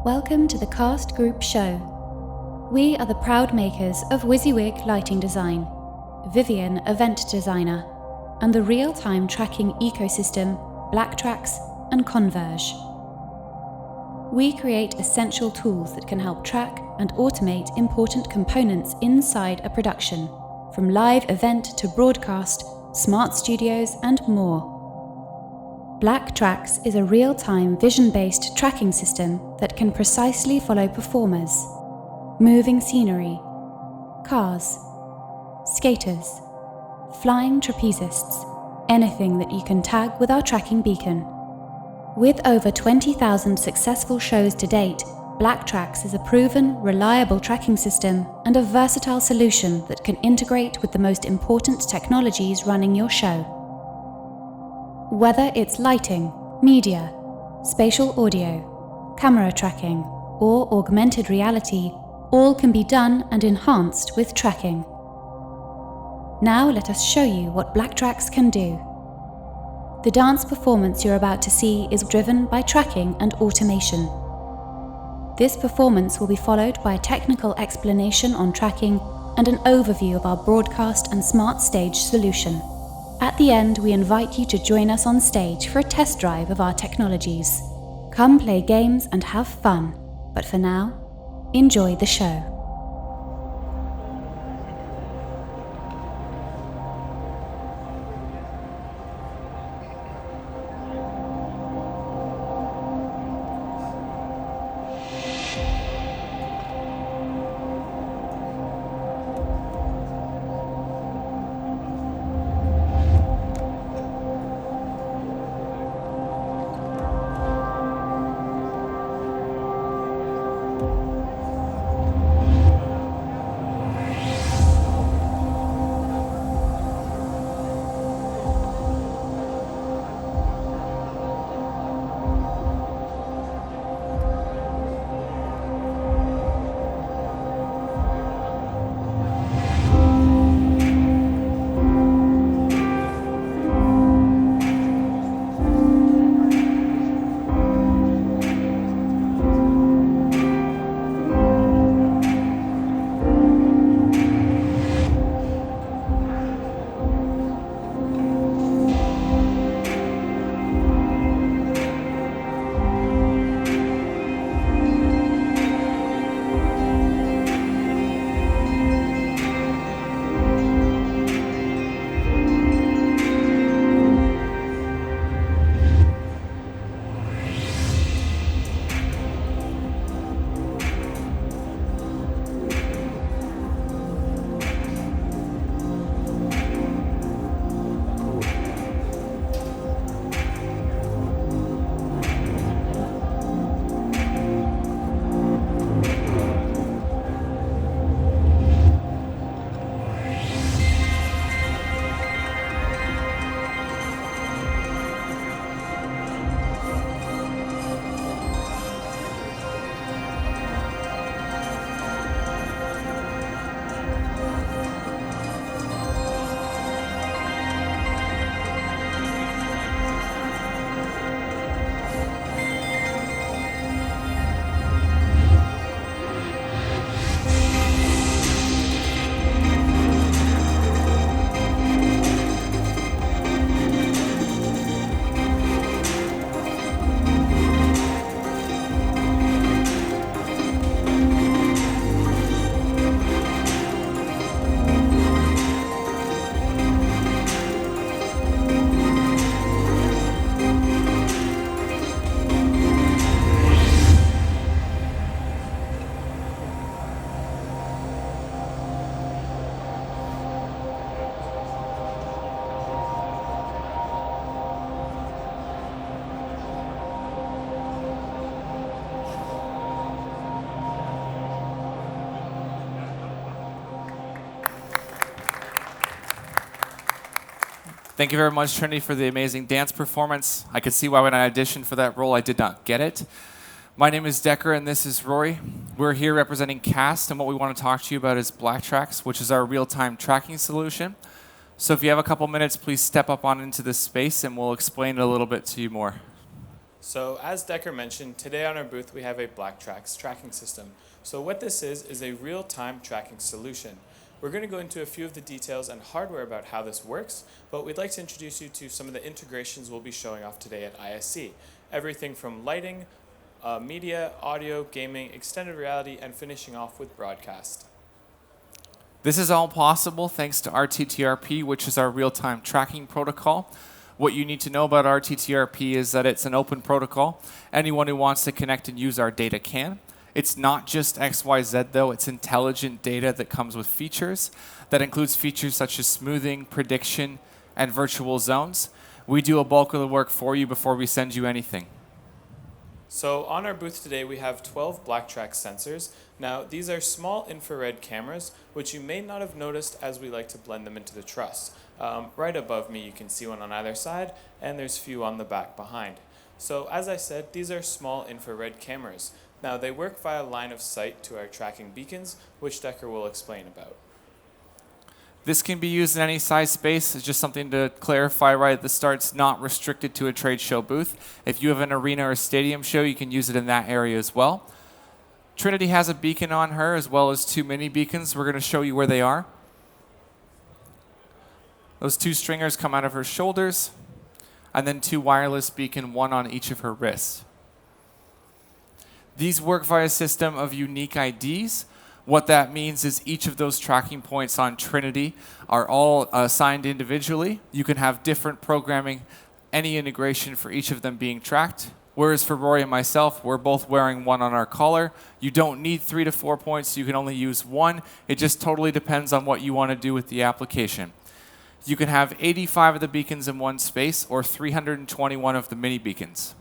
Welcome to the Cast Group Show. We are the proud makers of WYSIWYG lighting design, Vivian event designer, and the real-time tracking ecosystem BlackTrax and Converge. We create essential tools that can help track and automate important components inside a production, from live event to broadcast, smart studios, and more. BlackTrax is a real-time vision-based tracking system that can precisely follow performers, moving scenery, cars, skaters, flying trapezists, anything that you can tag with our tracking beacon. With over 20,000 successful shows to date, BlackTrax is a proven, reliable tracking system and a versatile solution that can integrate with the most important technologies running your show. Whether it's lighting, media, spatial audio, camera tracking, or augmented reality, all can be done and enhanced with tracking. Now let us show you what BlackTrax can do. The dance performance you're about to see is driven by tracking and automation. This performance will be followed by a technical explanation on tracking and an overview of our broadcast and smart stage solution. At the end, we invite you to join us on stage for a test drive of our technologies. Come play games and have fun, but for now, enjoy the show. Thank you very much, Trinity, for the amazing dance performance. I could see why when I auditioned for that role, I did not get it. My name is Decker, and this is Rory. We're here representing CAST, and what we want to talk to you about is BlackTrax, which is our real-time tracking solution. So if you have a couple minutes, please step up on into this space, and we'll explain it a little bit to you more. So as Decker mentioned, today on our booth we have a BlackTrax tracking system. So what this is a real-time tracking solution. We're going to go into a few of the details and hardware about how this works, but we'd like to introduce you to some of the integrations we'll be showing off today at ISE. Everything from lighting, media, audio, gaming, extended reality, and finishing off with broadcast. This is all possible thanks to RTTRP, which is our real-time tracking protocol. What you need to know about RTTRP is that it's an open protocol. Anyone who wants to connect and use our data can. It's not just XYZ though, it's intelligent data that comes with features. That includes features such as smoothing, prediction, and virtual zones. We do a bulk of the work for you before we send you anything. So on our booth today we have 12 BlackTrax sensors. Now these are small infrared cameras which you may not have noticed as we like to blend them into the truss. Right above me you can see one on either side and there's a few on the back behind. So as I said, these are small infrared cameras. Now they work via line of sight to our tracking beacons, which Decker will explain about. This can be used in any size space. It's just something to clarify right at the start. It's not restricted to a trade show booth. If you have an arena or stadium show, you can use it in that area as well. Trinity has a beacon on her as well as 2 mini beacons. We're going to show you where they are. Those 2 stringers come out of her shoulders, and then 2 wireless beacon, 1 on each of her wrists. These work via a system of unique IDs. What that means is each of those tracking points on Trinity are all assigned individually. You can have different programming, any integration for each of them being tracked. Whereas for Rory and myself, we're both wearing 1 on our collar. You don't need 3 to 4 points. You can only use 1. It just totally depends on what you want to do with the application. You can have 85 of the beacons in one space or 321 of the mini beacons.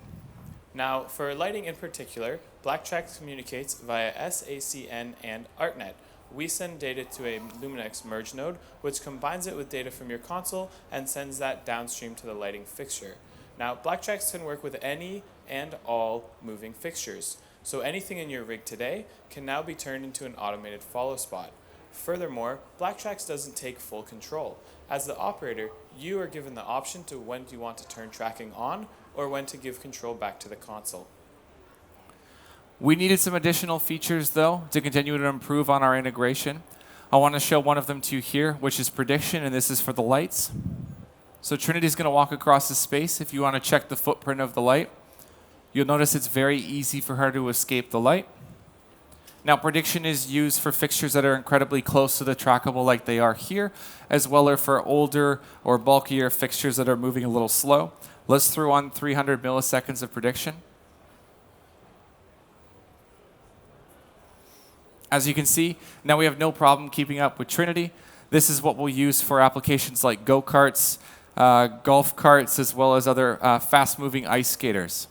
Now, for lighting in particular, BlackTrax communicates via SACN and ArtNet. We send data to a Luminex merge node, which combines it with data from your console and sends that downstream to the lighting fixture. Now, BlackTrax can work with any and all moving fixtures. So anything in your rig today can now be turned into an automated follow spot. Furthermore, BlackTrax doesn't take full control. As the operator, you are given the option to when you want to turn tracking on or when to give control back to the console. We needed some additional features, though, to continue to improve on our integration. I want to show one of them to you here, which is prediction, and this is for the lights. So Trinity's going to walk across the space. If you want to check the footprint of the light, you'll notice it's very easy for her to escape the light. Now, prediction is used for fixtures that are incredibly close to the trackable like they are here, as well as for older or bulkier fixtures that are moving a little slow. Let's throw on 300 milliseconds of prediction. As you can see, now we have no problem keeping up with Trinity. This is what we'll use for applications like go-karts, golf carts, as well as other fast-moving ice skaters.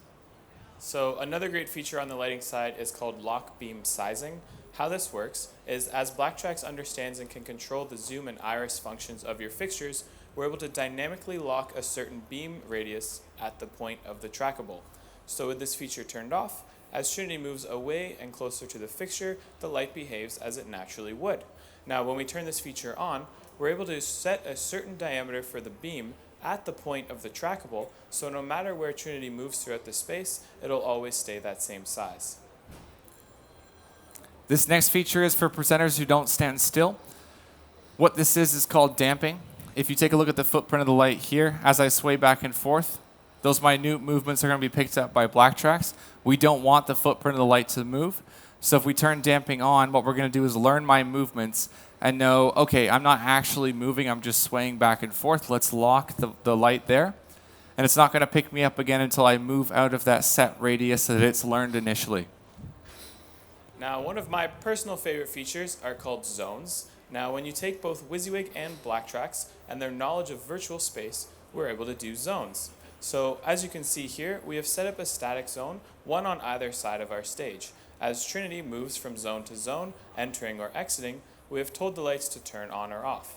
So another great feature on the lighting side is called lock beam sizing. How this works is as BlackTrax understands and can control the zoom and iris functions of your fixtures, we're able to dynamically lock a certain beam radius at the point of the trackable. So with this feature turned off, as Trinity moves away and closer to the fixture, the light behaves as it naturally would. Now when we turn this feature on, we're able to set a certain diameter for the beam at the point of the trackable, so no matter where Trinity moves throughout the space, it'll always stay that same size. This next feature is for presenters who don't stand still. What this is called damping. If you take a look at the footprint of the light here, as I sway back and forth, those minute movements are going to be picked up by BlackTrax. We don't want the footprint of the light to move. So if we turn damping on, what we're going to do is learn my movements and know, okay, I'm not actually moving, I'm just swaying back and forth. Let's lock the light there. And it's not going to pick me up again until I move out of that set radius that it's learned initially. Now, one of my personal favorite features are called zones. Now, when you take both WYSIWYG and BlackTrax and their knowledge of virtual space, we're able to do zones. So, as you can see here, we have set up a static zone, one on either side of our stage. As Trinity moves from zone to zone, entering or exiting, we have told the lights to turn on or off.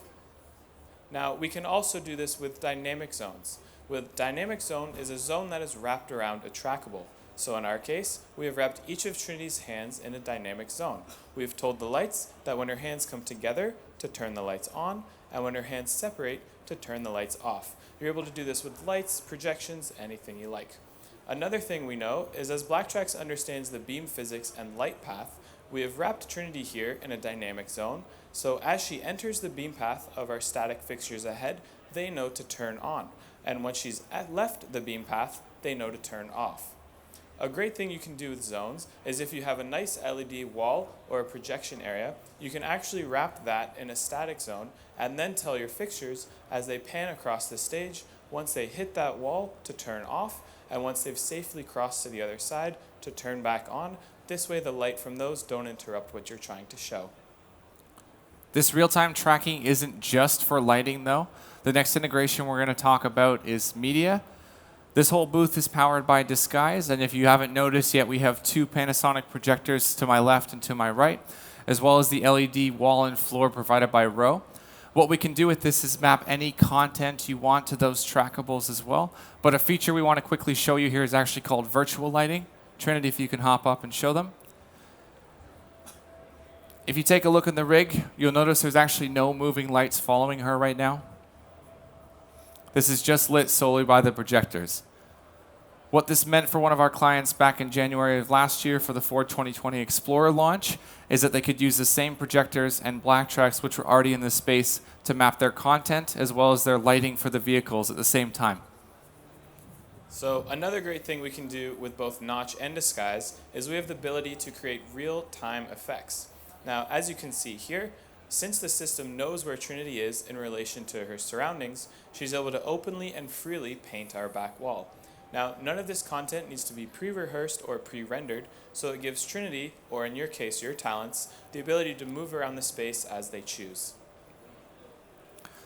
Now, we can also do this with dynamic zones. With dynamic zone is a zone that is wrapped around a trackable. So in our case, we have wrapped each of Trinity's hands in a dynamic zone. We have told the lights that when her hands come together to turn the lights on, and when her hands separate to turn the lights off. You're able to do this with lights, projections, anything you like. Another thing we know is as BlackTrax understands the beam physics and light path, we have wrapped Trinity here in a dynamic zone, so as she enters the beam path of our static fixtures ahead, they know to turn on, and when she's left the beam path, they know to turn off. A great thing you can do with zones is if you have a nice LED wall or a projection area, you can actually wrap that in a static zone and then tell your fixtures as they pan across the stage, once they hit that wall, to turn off, and once they've safely crossed to the other side, to turn back on. This way the light from those don't interrupt what you're trying to show. This real-time tracking isn't just for lighting, though. The next integration we're going to talk about is media. This whole booth is powered by Disguise, and if you haven't noticed yet, we have 2 Panasonic projectors to my left and to my right, as well as the LED wall and floor provided by Row. What we can do with this is map any content you want to those trackables as well, but a feature we want to quickly show you here is actually called virtual lighting. Trinity, if you can hop up and show them. If you take a look in the rig, you'll notice there's actually no moving lights following her right now. This is just lit solely by the projectors. What this meant for one of our clients back in January of last year for the Ford 2020 Explorer launch is that they could use the same projectors and BlackTrax, which were already in the space, to map their content as well as their lighting for the vehicles at the same time. So another great thing we can do with both Notch and Disguise is we have the ability to create real-time effects. Now, as you can see here, since the system knows where Trinity is in relation to her surroundings, she's able to openly and freely paint our back wall. Now, none of this content needs to be pre-rehearsed or pre-rendered, so it gives Trinity, or in your case, your talents, the ability to move around the space as they choose.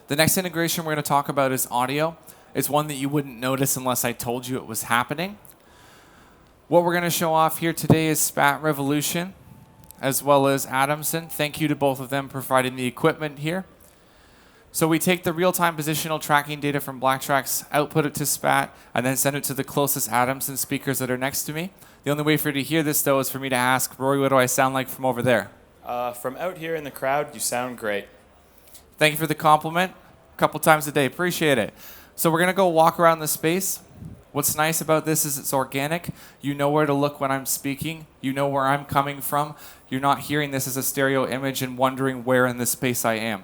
The next integration we're going to talk about is audio. It's one that you wouldn't notice unless I told you it was happening. What we're going to show off here today is Spat Revolution, as well as Adamson. Thank you to both of them providing the equipment here. So we take the real-time positional tracking data from BlackTrax, output it to Spat, and then send it to the closest Adamson speakers that are next to me. The only way for you to hear this, though, is for me to ask, Rory, what do I sound like from over there? From out here in the crowd, you sound great. Thank you for the compliment. A couple times a day. Appreciate it. So we're going to go walk around the space. What's nice about this is it's organic. You know where to look when I'm speaking. You know where I'm coming from. You're not hearing this as a stereo image and wondering where in the space I am.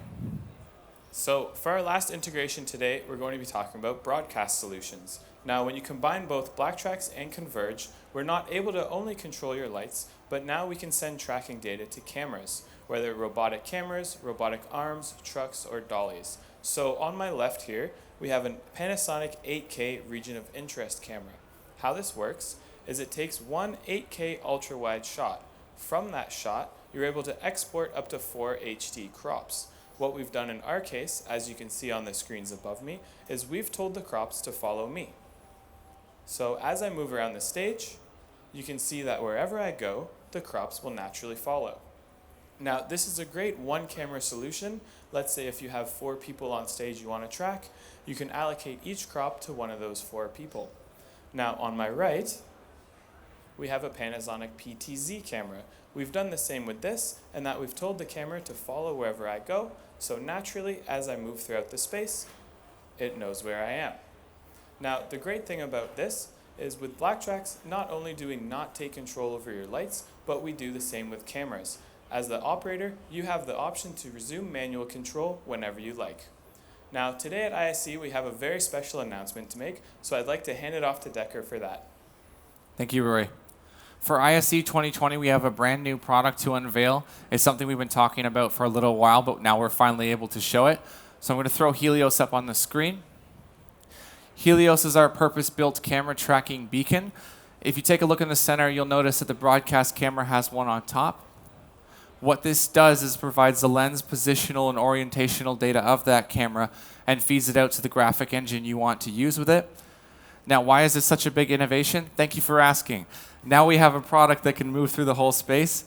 So for our last integration today, we're going to be talking about broadcast solutions. Now, when you combine both BlackTrax and Converge, we're not able to only control your lights, but now we can send tracking data to cameras, whether robotic cameras, robotic arms, trucks, or dollies. So on my left here, we have a Panasonic 8K region of interest camera. How this works is it takes one 8K ultra-wide shot. From that shot, you're able to export up to 4 HD crops. What we've done in our case, as you can see on the screens above me, is we've told the crops to follow me. So as I move around the stage, you can see that wherever I go, the crops will naturally follow. Now, this is a great one-camera solution. Let's say if you have 4 people on stage you want to track, you can allocate each crop to one of those 4 people. Now, on my right, we have a Panasonic PTZ camera. We've done the same with this, and that we've told the camera to follow wherever I go, so naturally, as I move throughout the space, it knows where I am. Now, the great thing about this is with BlackTrax, not only do we not take control over your lights, but we do the same with cameras. As the operator, you have the option to resume manual control whenever you like. Now, today at ISE, we have a very special announcement to make, so I'd like to hand it off to Decker for that. Thank you, Rory. For ISE2020, we have a brand new product to unveil. It's something we've been talking about for a little while, but now we're finally able to show it. So I'm going to throw Helios up on the screen. Helios is our purpose-built camera tracking beacon. If you take a look in the center, you'll notice that the broadcast camera has one on top. What this does is provides the lens positional and orientational data of that camera and feeds it out to the graphic engine you want to use with it. Now, why is this such a big innovation? Thank you for asking. Now we have a product that can move through the whole space,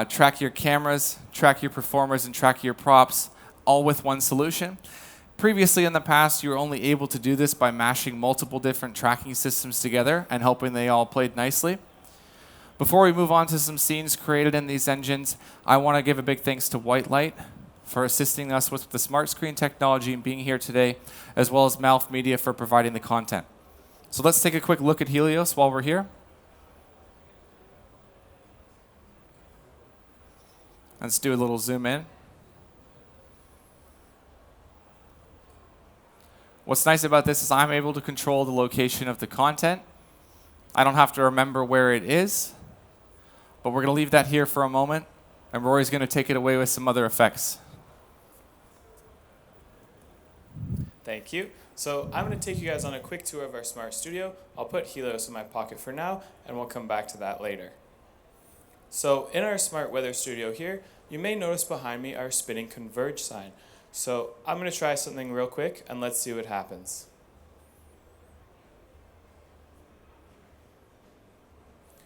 track your cameras, track your performers, and track your props, all with one solution. Previously in the past, you were only able to do this by mashing multiple different tracking systems together and hoping they all played nicely. Before we move on to some scenes created in these engines, I want to give a big thanks to White Light for assisting us with the smart screen technology and being here today, as well as Malf Media for providing the content. So let's take a quick look at Helios while we're here. Let's do a little zoom in. What's nice about this is I'm able to control the location of the content. I don't have to remember where it is, but we're going to leave that here for a moment, and Rory's going to take it away with some other effects. Thank you. So I'm going to take you guys on a quick tour of our smart studio. I'll put Helios in my pocket for now, and we'll come back to that later. So in our smart weather studio here, you may notice behind me our spinning converge sign. So I'm going to try something real quick, and let's see what happens.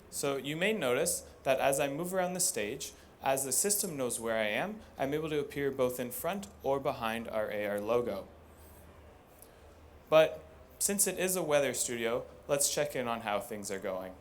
So you may notice that as I move around the stage, as the system knows where I am, I'm able to appear both in front or behind our AR logo. But since it is a weather studio, let's check in on how things are going.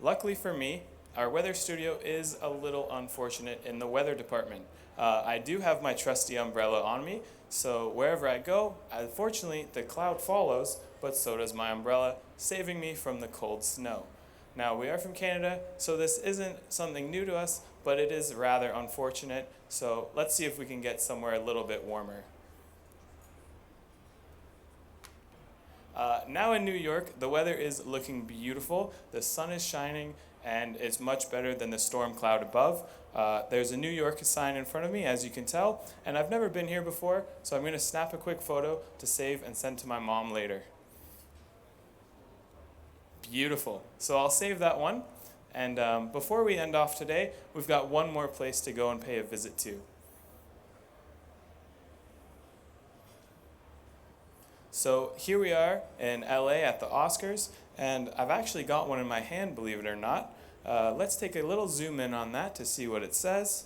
Luckily for me, our weather studio is a little unfortunate in the weather department. I do have my trusty umbrella on me, so wherever I go, unfortunately the cloud follows, but so does my umbrella, saving me from the cold snow. Now, we are from Canada, so this isn't something new to us, but it is rather unfortunate, so let's see if we can get somewhere a little bit warmer. Now in New York, the weather is looking beautiful. The sun is shining, and it's much better than the storm cloud above. There's a New York sign in front of me, as you can tell, and I've never been here before, so I'm going to snap a quick photo to save and send to my mom later. Beautiful. So I'll save that one, and before we end off today, we've got one more place to go and pay a visit to. So here we are in LA at the Oscars, and I've actually got one in my hand, believe it or not. Let's take a little zoom in on that to see what it says.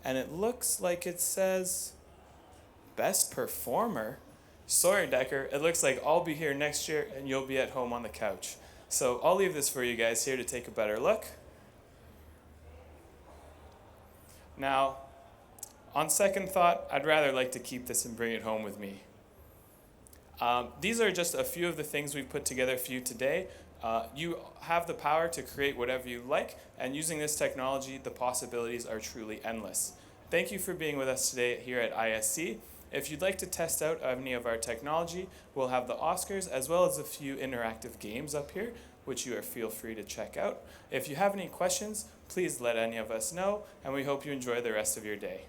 And it looks like it says Best Performer. Sorry, Decker, it looks like I'll be here next year and you'll be at home on the couch. So I'll leave this for you guys here to take a better look. Now, on second thought, I'd rather like to keep this and bring it home with me. These are just a few of the things we've put together for you today. You have the power to create whatever you like, and using this technology, the possibilities are truly endless. Thank you for being with us today here at ISC. If you'd like to test out any of our technology, we'll have the Oscars as well as a few interactive games up here, which you feel free to check out. If you have any questions, please let any of us know, and we hope you enjoy the rest of your day.